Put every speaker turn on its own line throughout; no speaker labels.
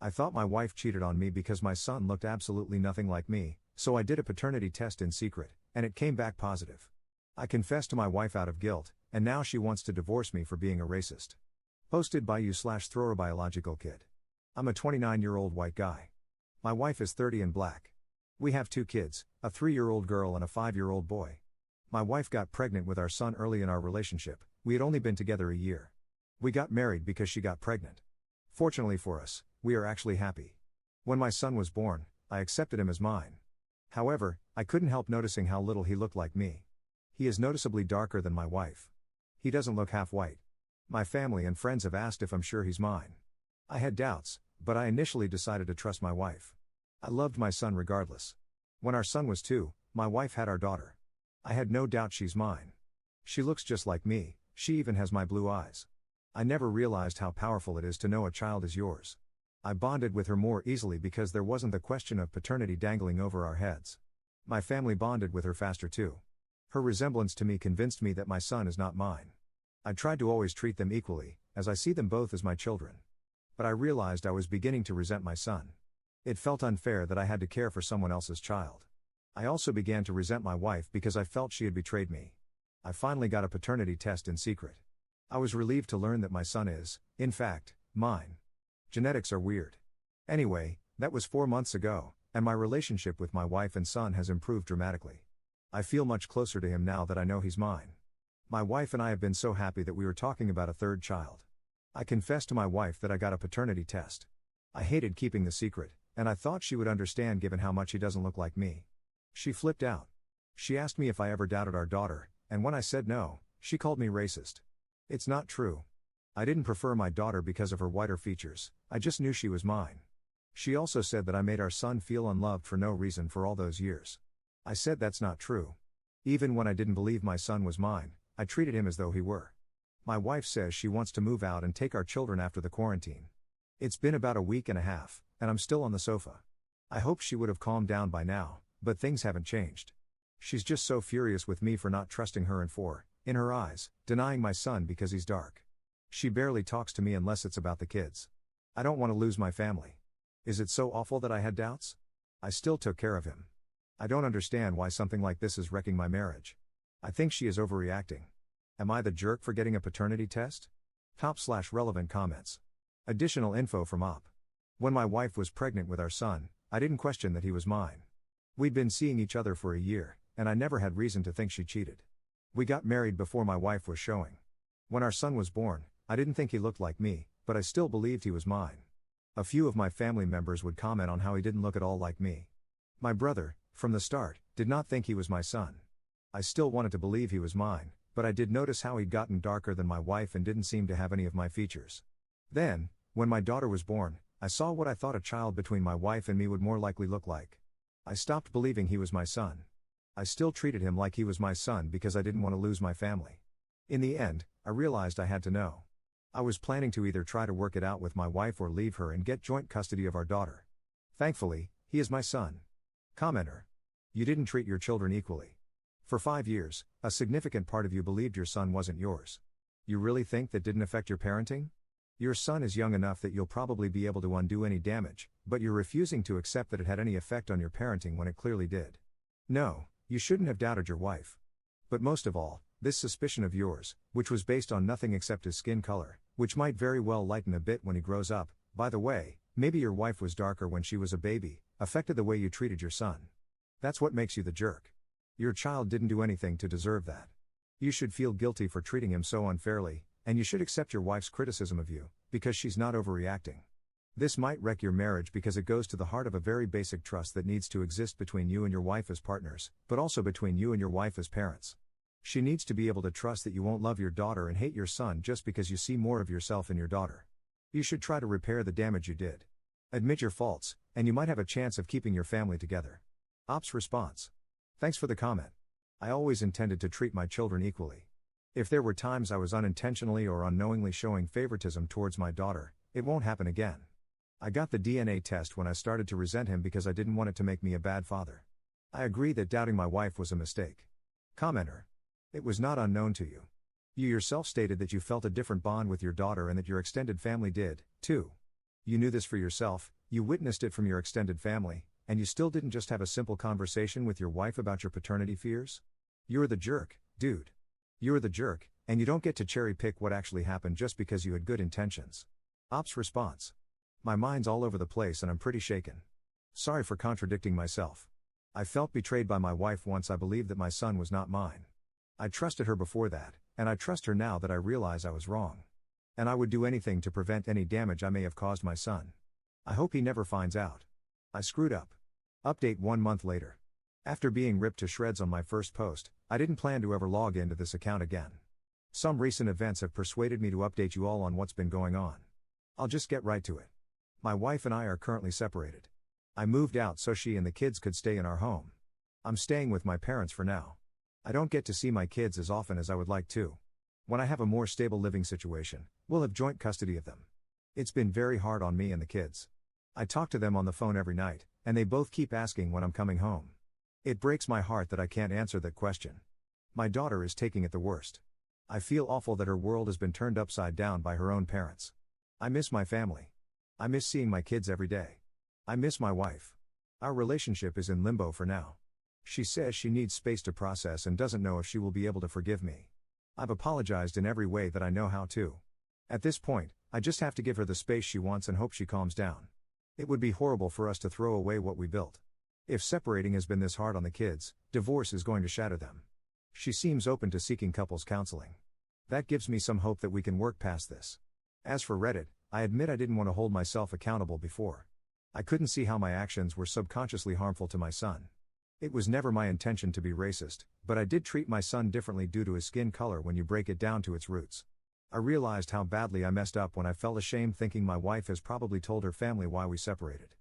I thought my wife cheated on me because my son looked absolutely nothing like me, so I did a paternity test in secret, and it came back positive. I confessed to my wife out of guilt, and now she wants to divorce me for being a racist. Posted by you/throwerbiologicalkid. I'm a 29-year-old white guy. My wife is 30 and black. We have 2 kids, a 3-year-old girl and a 5-year-old boy. My wife got pregnant with our son early in our relationship. We had only been together a year. We got married because she got pregnant. Fortunately for us, we are actually happy. When my son was born, I accepted him as mine. However, I couldn't help noticing how little he looked like me. He is noticeably darker than my wife. He doesn't look half white. My family and friends have asked if I'm sure he's mine. I had doubts, but I initially decided to trust my wife. I loved my son regardless. When our son was 2, my wife had our daughter. I had no doubt she's mine. She looks just like me, she even has my blue eyes. I never realized how powerful it is to know a child is yours. I bonded with her more easily because there wasn't the question of paternity dangling over our heads. My family bonded with her faster too. Her resemblance to me convinced me that my son is not mine. I tried to always treat them equally, as I see them both as my children. But I realized I was beginning to resent my son. It felt unfair that I had to care for someone else's child. I also began to resent my wife because I felt she had betrayed me. I finally got a paternity test in secret. I was relieved to learn that my son is, in fact, mine. Genetics are weird. Anyway, that was 4 months ago, and my relationship with my wife and son has improved dramatically. I feel much closer to him now that I know he's mine. My wife and I have been so happy that we were talking about a 3rd child. I confessed to my wife that I got a paternity test. I hated keeping the secret, and I thought she would understand given how much he doesn't look like me. She flipped out. She asked me if I ever doubted our daughter, and when I said no, she called me racist. It's not true. I didn't prefer my daughter because of her whiter features, I just knew she was mine. She also said that I made our son feel unloved for no reason for all those years. I said that's not true. Even when I didn't believe my son was mine, I treated him as though he were. My wife says she wants to move out and take our children after the quarantine. It's been about a week and a half, and I'm still on the sofa. I hoped she would have calmed down by now, but things haven't changed. She's just so furious with me for not trusting her and for, in her eyes, denying my son because he's dark. She barely talks to me unless it's about the kids. I don't want to lose my family. Is it so awful that I had doubts? I still took care of him. I don't understand why something like this is wrecking my marriage. I think she is overreacting. Am I the jerk for getting a paternity test? Top/relevant comments. Additional info from Op. When my wife was pregnant with our son, I didn't question that he was mine. We'd been seeing each other for a year, and I never had reason to think she cheated. We got married before my wife was showing. When our son was born, I didn't think he looked like me, but I still believed he was mine. A few of my family members would comment on how he didn't look at all like me. My brother, from the start, did not think he was my son. I still wanted to believe he was mine, but I did notice how he'd gotten darker than my wife and didn't seem to have any of my features. Then, when my daughter was born, I saw what I thought a child between my wife and me would more likely look like. I stopped believing he was my son. I still treated him like he was my son because I didn't want to lose my family. In the end, I realized I had to know. I was planning to either try to work it out with my wife or leave her and get joint custody of our daughter. Thankfully, he is my son. Commenter. You didn't treat your children equally. For 5 years, a significant part of you believed your son wasn't yours. You really think that didn't affect your parenting? Your son is young enough that you'll probably be able to undo any damage, but you're refusing to accept that it had any effect on your parenting when it clearly did. No, you shouldn't have doubted your wife. But most of all, this suspicion of yours, which was based on nothing except his skin color, which might very well lighten a bit when he grows up. By the way, maybe your wife was darker when she was a baby, affected the way you treated your son. That's what makes you the jerk. Your child didn't do anything to deserve that. You should feel guilty for treating him so unfairly, and you should accept your wife's criticism of you, because she's not overreacting. This might wreck your marriage because it goes to the heart of a very basic trust that needs to exist between you and your wife as partners, but also between you and your wife as parents. She needs to be able to trust that you won't love your daughter and hate your son just because you see more of yourself in your daughter. You should try to repair the damage you did. Admit your faults, and you might have a chance of keeping your family together. Op's response. Thanks for the comment. I always intended to treat my children equally. If there were times I was unintentionally or unknowingly showing favoritism towards my daughter, it won't happen again. I got the DNA test when I started to resent him because I didn't want it to make me a bad father. I agree that doubting my wife was a mistake. Commenter. It was not unknown to you. You yourself stated that you felt a different bond with your daughter and that your extended family did, too. You knew this for yourself, you witnessed it from your extended family, and you still didn't just have a simple conversation with your wife about your paternity fears? You're the jerk, dude. You're the jerk, and you don't get to cherry pick what actually happened just because you had good intentions. Ops response. My mind's all over the place and I'm pretty shaken. Sorry for contradicting myself. I felt betrayed by my wife once I believed that my son was not mine. I trusted her before that, and I trust her now that I realize I was wrong. And I would do anything to prevent any damage I may have caused my son. I hope he never finds out. I screwed up. Update 1 month later. After being ripped to shreds on my first post, I didn't plan to ever log into this account again. Some recent events have persuaded me to update you all on what's been going on. I'll just get right to it. My wife and I are currently separated. I moved out so she and the kids could stay in our home. I'm staying with my parents for now. I don't get to see my kids as often as I would like to. When I have a more stable living situation, we'll have joint custody of them. It's been very hard on me and the kids. I talk to them on the phone every night, and they both keep asking when I'm coming home. It breaks my heart that I can't answer that question. My daughter is taking it the worst. I feel awful that her world has been turned upside down by her own parents. I miss my family. I miss seeing my kids every day. I miss my wife. Our relationship is in limbo for now. She says she needs space to process and doesn't know if she will be able to forgive me. I've apologized in every way that I know how to. At this point, I just have to give her the space she wants and hope she calms down. It would be horrible for us to throw away what we built. If separating has been this hard on the kids, divorce is going to shatter them. She seems open to seeking couples counseling. That gives me some hope that we can work past this. As for Reddit, I admit I didn't want to hold myself accountable before. I couldn't see how my actions were subconsciously harmful to my son. It was never my intention to be racist, but I did treat my son differently due to his skin color when you break it down to its roots. I realized how badly I messed up when I felt ashamed thinking my wife has probably told her family why we separated.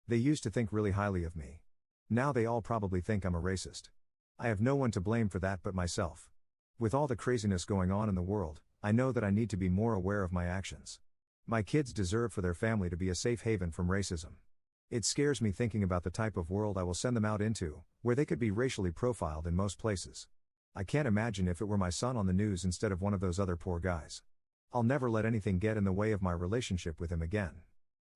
They used to think really highly of me. Now they all probably think I'm a racist. I have no one to blame for that but myself. With all the craziness going on in the world, I know that I need to be more aware of my actions. My kids deserve for their family to be a safe haven from racism. It scares me thinking about the type of world I will send them out into, where they could be racially profiled in most places. I can't imagine if it were my son on the news instead of one of those other poor guys. I'll never let anything get in the way of my relationship with him again.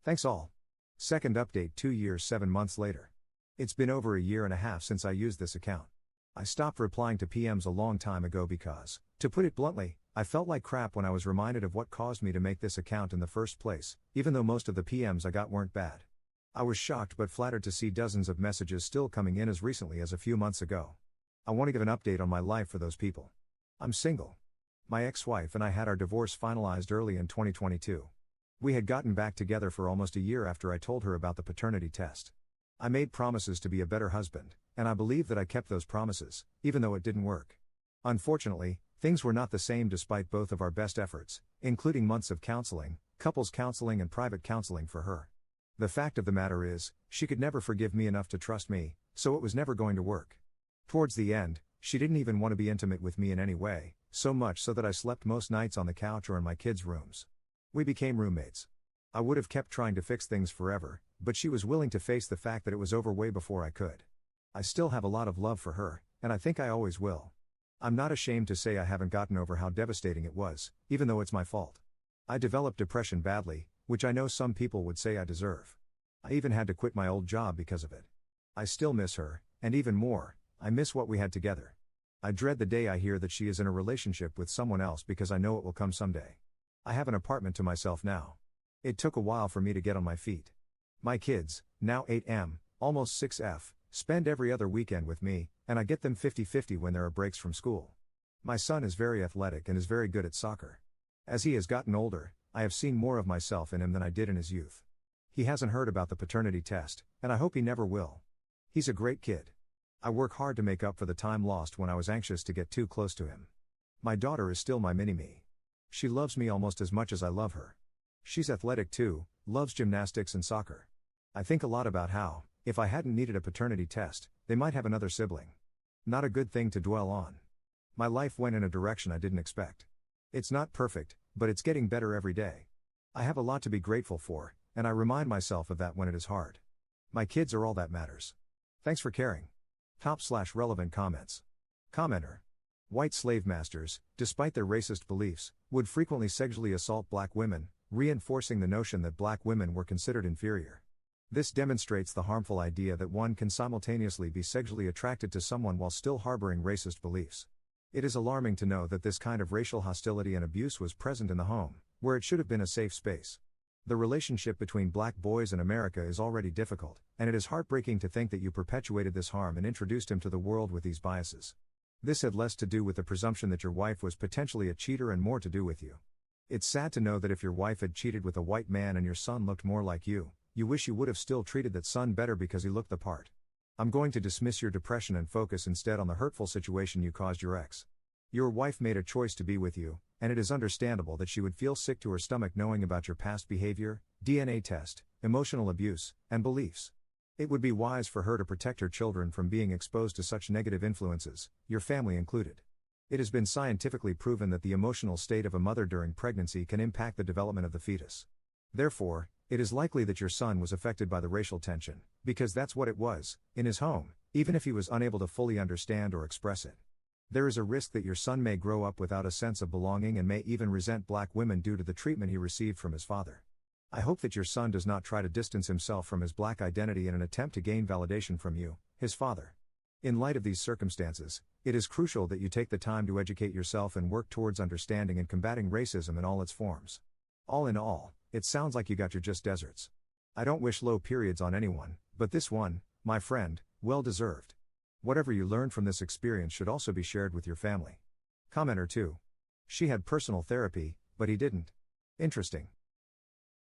Thanks all. Second update 2 years 7 months later. It's been over a year and a half since I used this account. I stopped replying to PMs a long time ago because, to put it bluntly, I felt like crap when I was reminded of what caused me to make this account in the first place, even though most of the PMs I got weren't bad. I was shocked but flattered to see dozens of messages still coming in as recently as a few months ago. I want to give an update on my life for those people. I'm single. My ex-wife and I had our divorce finalized early in 2022. We had gotten back together for almost a year after I told her about the paternity test. I made promises to be a better husband, and I believe that I kept those promises, even though it didn't work. Unfortunately, things were not the same despite both of our best efforts, including months of counseling, couples counseling and private counseling for her. The fact of the matter is, she could never forgive me enough to trust me, so it was never going to work. Towards the end, she didn't even want to be intimate with me in any way, so much so that I slept most nights on the couch or in my kids' rooms. We became roommates. I would have kept trying to fix things forever, but she was willing to face the fact that it was over way before I could. I still have a lot of love for her, and I think I always will. I'm not ashamed to say I haven't gotten over how devastating it was, even though it's my fault. I developed depression badly, which I know some people would say I deserve. I even had to quit my old job because of it. I still miss her, and even more, I miss what we had together. I dread the day I hear that she is in a relationship with someone else because I know it will come someday. I have an apartment to myself now. It took a while for me to get on my feet. My kids, now 8M, almost 6F, spend every other weekend with me, and I get them 50-50 when there are breaks from school. My son is very athletic and is very good at soccer. As he has gotten older, I have seen more of myself in him than I did in his youth. He hasn't heard about the paternity test, and I hope he never will. He's a great kid. I work hard to make up for the time lost when I was anxious to get too close to him. My daughter is still my mini-me. She loves me almost as much as I love her. She's athletic too, loves gymnastics and soccer. I think a lot about how, if I hadn't needed a paternity test, they might have another sibling. Not a good thing to dwell on. My life went in a direction I didn't expect. It's not perfect, but it's getting better every day. I have a lot to be grateful for, and I remind myself of that when it is hard. My kids are all that matters. Thanks for caring. Top/relevant comments. Commenter. White slave masters, despite their racist beliefs, would frequently sexually assault black women, reinforcing the notion that black women were considered inferior. This demonstrates the harmful idea that one can simultaneously be sexually attracted to someone while still harboring racist beliefs. It is alarming to know that this kind of racial hostility and abuse was present in the home, where it should have been a safe space. The relationship between black boys in America is already difficult, and it is heartbreaking to think that you perpetuated this harm and introduced him to the world with these biases. This had less to do with the presumption that your wife was potentially a cheater and more to do with you. It's sad to know that if your wife had cheated with a white man and your son looked more like you wish you would have still treated that son better because he looked the part. I'm going to dismiss your depression and focus instead on the hurtful situation you caused your ex. Your wife made a choice to be with you, and it is understandable that she would feel sick to her stomach knowing about your past behavior, DNA test, emotional abuse, and beliefs. It would be wise for her to protect her children from being exposed to such negative influences, your family included. It has been scientifically proven that the emotional state of a mother during pregnancy can impact the development of the fetus. Therefore, it is likely that your son was affected by the racial tension, because that's what it was, in his home, even if he was unable to fully understand or express it. There is a risk that your son may grow up without a sense of belonging and may even resent black women due to the treatment he received from his father. I hope that your son does not try to distance himself from his black identity in an attempt to gain validation from you, his father. In light of these circumstances, it is crucial that you take the time to educate yourself and work towards understanding and combating racism in all its forms. All in all, it sounds like you got your just deserts. I don't wish low periods on anyone, but this one, my friend, well deserved. Whatever you learned from this experience should also be shared with your family. Commenter 2. She had personal therapy, but he didn't. Interesting.